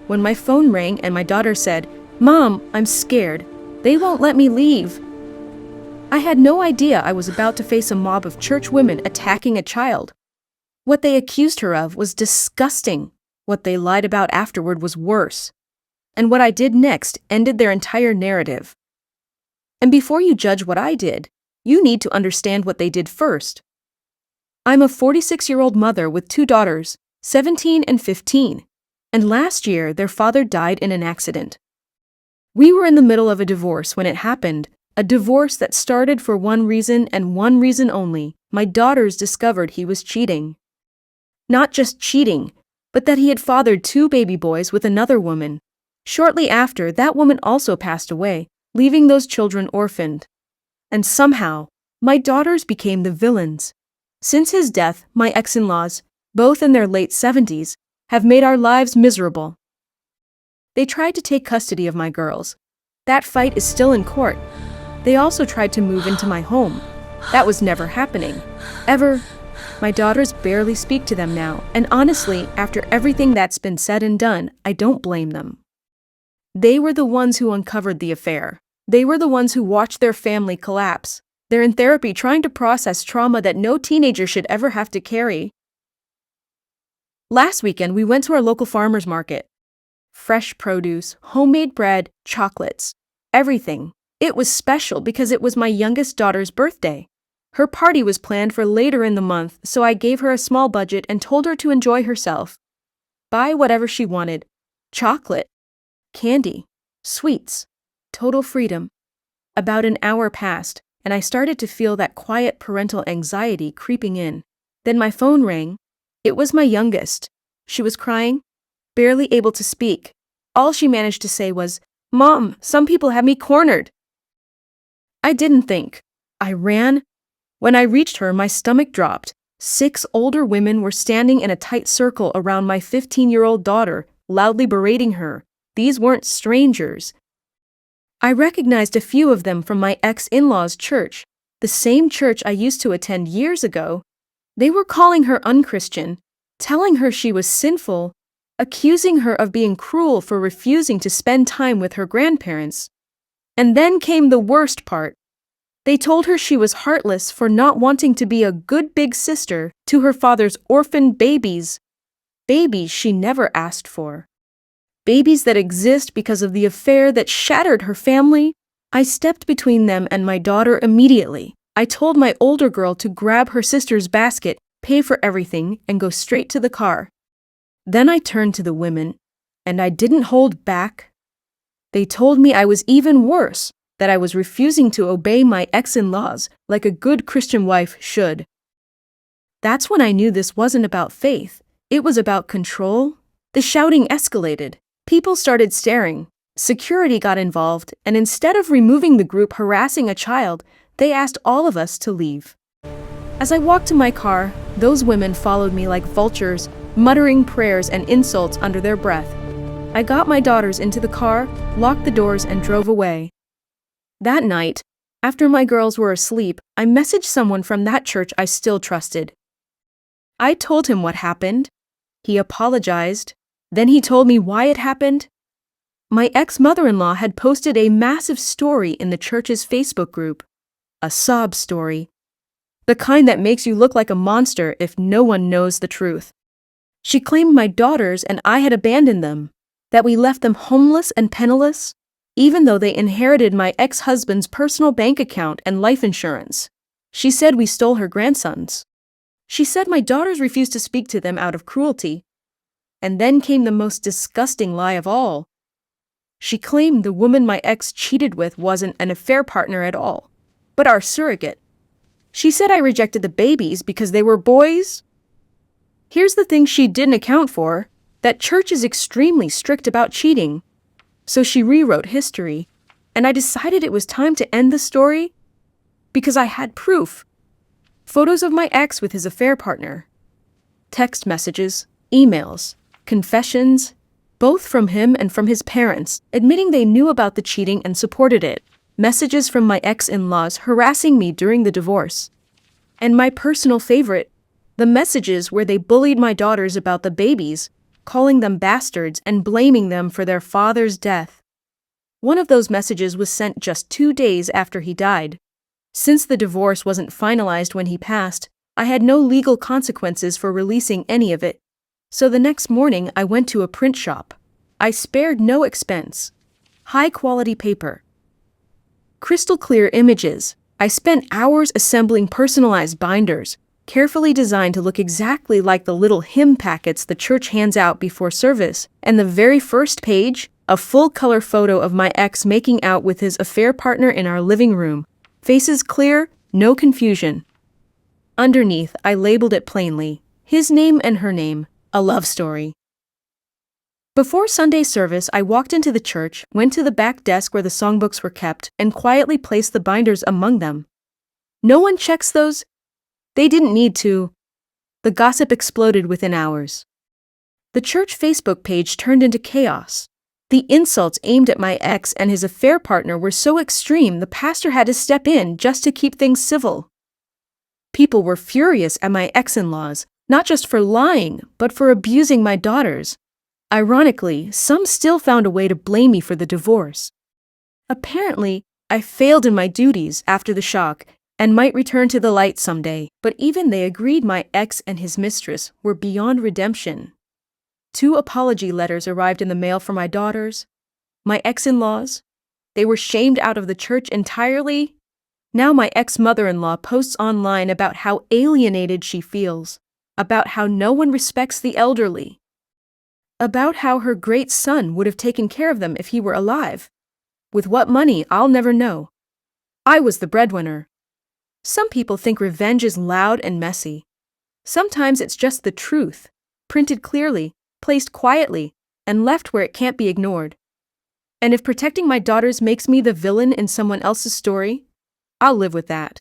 when my phone rang and my daughter said, "Mom, I'm scared. They won't let me leave." I had no idea I was about to face a mob of church women attacking a child. What they accused her of was disgusting. What they lied about afterward was worse. And what I did next ended their entire narrative. And before you judge what I did, you need to understand what they did first. I'm a 46-year-old mother with 2 daughters, 17 and 15, and last year their father died in an accident. We were in the middle of a divorce when it happened, a divorce that started for one reason and one reason only. My daughters discovered he was cheating. Not just cheating, but that he had fathered 2 baby boys with another woman. Shortly after, that woman also passed away, leaving those children orphaned. And somehow, my daughters became the villains. Since his death, my ex-in-laws, both in their late 70s, have made our lives miserable. They tried to take custody of my girls. That fight is still in court. They also tried to move into my home. That was never happening. Ever. My daughters barely speak to them now, and honestly, after everything that's been said and done, I don't blame them. They were the ones who uncovered the affair. They were the ones who watched their family collapse. They're in therapy trying to process trauma that no teenager should ever have to carry. Last weekend, we went to our local farmer's market. Fresh produce, homemade bread, chocolates, everything. It was special because it was my youngest daughter's birthday. Her party was planned for later in the month, so I gave her a small budget and told her to enjoy herself. Buy whatever she wanted. Chocolate, candy, sweets, total freedom. About an hour passed, and I started to feel that quiet parental anxiety creeping in. Then my phone rang. It was my youngest. She was crying, barely able to speak. All she managed to say was, "Mom, some people have me cornered." I didn't think. I ran. When I reached her, my stomach dropped. 6 older women were standing in a tight circle around my 15-year-old daughter, loudly berating her. These weren't strangers. I recognized a few of them from my ex-in-law's church, the same church I used to attend years ago. They were calling her unchristian, telling her she was sinful, accusing her of being cruel for refusing to spend time with her grandparents. And then came the worst part. They told her she was heartless for not wanting to be a good big sister to her father's orphaned babies. Babies she never asked for. Babies that exist because of the affair that shattered her family. I stepped between them and my daughter immediately. I told my older girl to grab her sister's basket, pay for everything, and go straight to the car. Then I turned to the women, and I didn't hold back. They told me I was even worse, that I was refusing to obey my ex-in-laws like a good Christian wife should. That's when I knew this wasn't about faith. It was about control. The shouting escalated. People started staring. Security got involved, and instead of removing the group harassing a child, they asked all of us to leave. As I walked to my car, those women followed me like vultures, muttering prayers and insults under their breath. I got my daughters into the car, locked the doors, and drove away. That night, after my girls were asleep, I messaged someone from that church I still trusted. I told him what happened. He apologized. Then he told me why it happened. My ex-mother-in-law had posted a massive story in the church's Facebook group. A sob story. The kind that makes you look like a monster if no one knows the truth. She claimed my daughters and I had abandoned them, that we left them homeless and penniless, even though they inherited my ex-husband's personal bank account and life insurance. She said we stole her grandsons. She said my daughters refused to speak to them out of cruelty. And then came the most disgusting lie of all. She claimed the woman my ex cheated with wasn't an affair partner at all, but our surrogate. She said I rejected the babies because they were boys. Here's the thing she didn't account for, that church is extremely strict about cheating. So she rewrote history, and I decided it was time to end the story because I had proof. Photos of my ex with his affair partner. Text messages, emails, confessions, both from him and from his parents, admitting they knew about the cheating and supported it. Messages from my ex-in-laws harassing me during the divorce. And my personal favorite, the messages where they bullied my daughters about the babies, calling them bastards and blaming them for their father's death. One of those messages was sent just 2 days after he died. Since the divorce wasn't finalized when he passed, I had no legal consequences for releasing any of it. So the next morning I went to a print shop. I spared no expense. High-quality paper. Crystal clear images. I spent hours assembling personalized binders, carefully designed to look exactly like the little hymn packets the church hands out before service, and the very first page, a full-color photo of my ex making out with his affair partner in our living room. Faces clear, no confusion. Underneath, I labeled it plainly, his name and her name, a love story. Before Sunday service, I walked into the church, went to the back desk where the songbooks were kept, and quietly placed the binders among them. No one checks those. They didn't need to. The gossip exploded within hours. The church Facebook page turned into chaos. The insults aimed at my ex and his affair partner were so extreme the pastor had to step in just to keep things civil. People were furious at my ex-in-laws, not just for lying, but for abusing my daughters. Ironically, some still found a way to blame me for the divorce. Apparently, I failed in my duties after the shock and might return to the light someday, but even they agreed my ex and his mistress were beyond redemption. 2 apology letters arrived in the mail for my daughters. My ex-in-laws, they were shamed out of the church entirely. Now my ex-mother-in-law posts online about how alienated she feels, about how no one respects the elderly, about how her great son would have taken care of them if he were alive. With what money, I'll never know. I was the breadwinner. Some people think revenge is loud and messy. Sometimes it's just the truth, printed clearly, placed quietly, and left where it can't be ignored. And if protecting my daughters makes me the villain in someone else's story, I'll live with that.